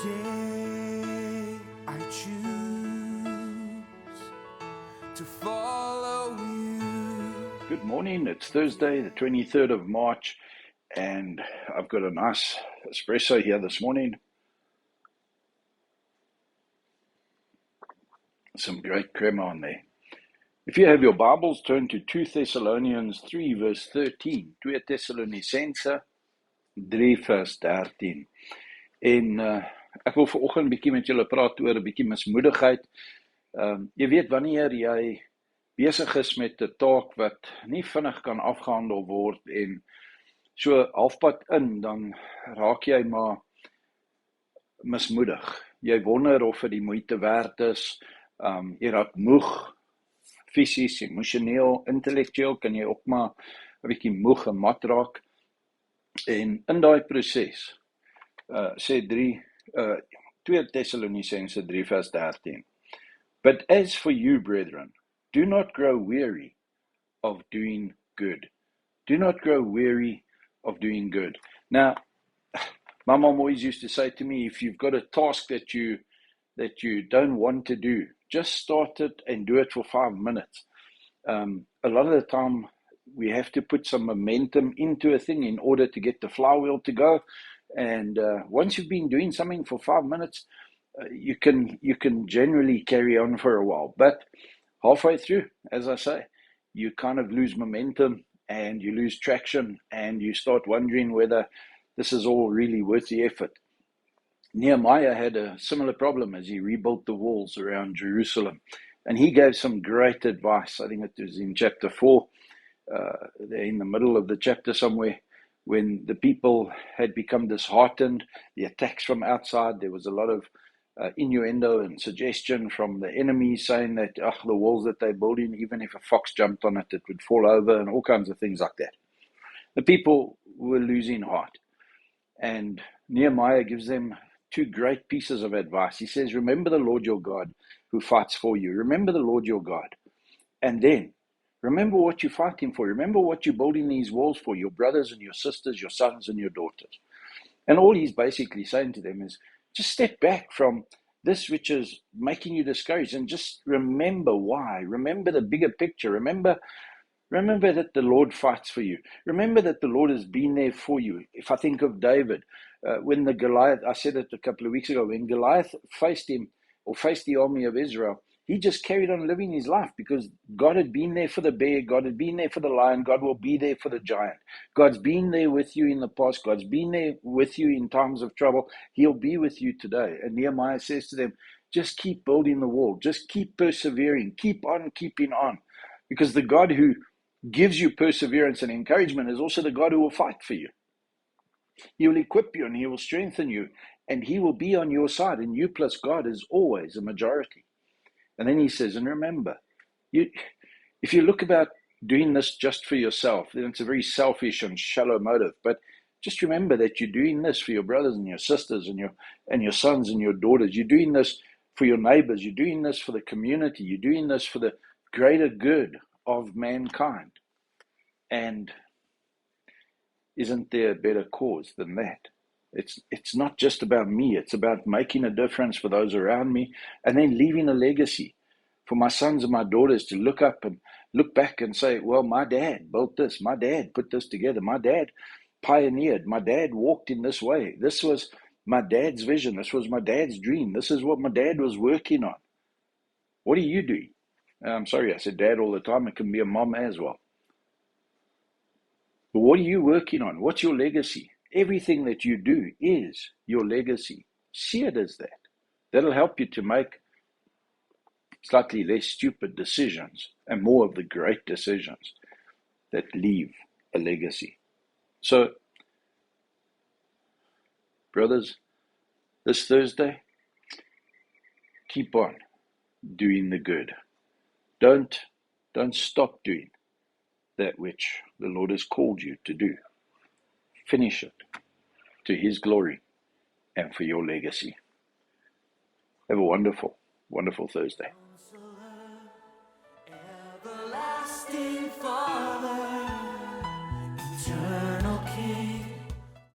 Today I choose to follow you. Good morning. It's Thursday, the 23rd of March, and I've got a nice espresso here this morning. Some great crema on there. If you have your Bibles, turn to 2 Thessalonians 3 verse 13. 2 Thessalonicense 3 vers 13. En ek wil vanoggend 'n bietjie met julle praat oor 'n bietjie mismoedigheid. Jy weet, wanneer jy besig is met 'n taak wat nie vinnig kan afgehandel word en so halfpad in, dan raak jy maar mismoedig. Jy wonder of dit die moeite werd is. Jy raak moeg, fisies, emosioneel, intellektueel kan jy ook maar 'n bietjie moeg en mat raak. En in daai proses sê 2 Thessalonicense 3 vers 13. But as for you, brethren, do not grow weary of doing good. Do not grow weary of doing good. Now, my mom always used to say to me, if you've got a task that you don't want to do, just start it and do it for 5 minutes. A lot of the time, we have to put some momentum into a thing in order to get the flywheel to go. And once you've been doing something for 5 minutes, you can generally carry on for a while. But halfway through, as I say, you kind of lose momentum and you lose traction and you start wondering whether this is all really worth the effort. Nehemiah had a similar problem as he rebuilt the walls around Jerusalem. And he gave some great advice. I think it was in chapter 4, there in the middle of the chapter somewhere, when the people had become disheartened, the attacks from outside, there was a lot of innuendo and suggestion from the enemy saying that the walls that they're building, even if a fox jumped on it, it would fall over, and all kinds of things like that. The people were losing heart. And Nehemiah gives them 2 great pieces of advice. He says, remember the Lord your God who fights for you. Remember the Lord your God. And then, remember what you're fighting for. Remember what you're building these walls for, your brothers and your sisters, your sons and your daughters. And all he's basically saying to them is, just step back from this which is making you discouraged and just remember why. Remember the bigger picture. Remember that the Lord fights for you. Remember that the Lord has been there for you. If I think of David, when the Goliath, I said it a couple of weeks ago, when Goliath faced him or faced the army of Israel, he just carried on living his life because God had been there for the bear, God had been there for the lion, God will be there for the giant. God's been there with you in the past, God's been there with you in times of trouble, He'll be with you today. And Nehemiah says to them, just keep building the wall, just keep persevering, keep on keeping on. Because the God who gives you perseverance and encouragement is also the God who will fight for you. He will equip you and He will strengthen you and He will be on your side, and you plus God is always a majority. And then he says, and remember, if you look about doing this just for yourself, then it's a very selfish and shallow motive. But just remember that you're doing this for your brothers and your sisters and your sons and your daughters. You're doing this for your neighbors. You're doing this for the community. You're doing this for the greater good of mankind. And isn't there a better cause than that? It's not just about me. It's about making a difference for those around me and then leaving a legacy for my sons and my daughters to look up and look back and say, well, my dad built this. My dad put this together. My dad pioneered. My dad walked in this way. This was my dad's vision. This was my dad's dream. This is what my dad was working on. What are you doing? I'm sorry, I said dad all the time. It can be a mom as well. But what are you working on? What's your legacy? Everything that you do is your legacy. See it as that. That'll help you to make slightly less stupid decisions and more of the great decisions that leave a legacy. So, brothers, this Thursday, keep on doing the good. Don't stop doing that which the Lord has called you to do. Finish it to His glory and for your legacy. Have a wonderful, wonderful Thursday.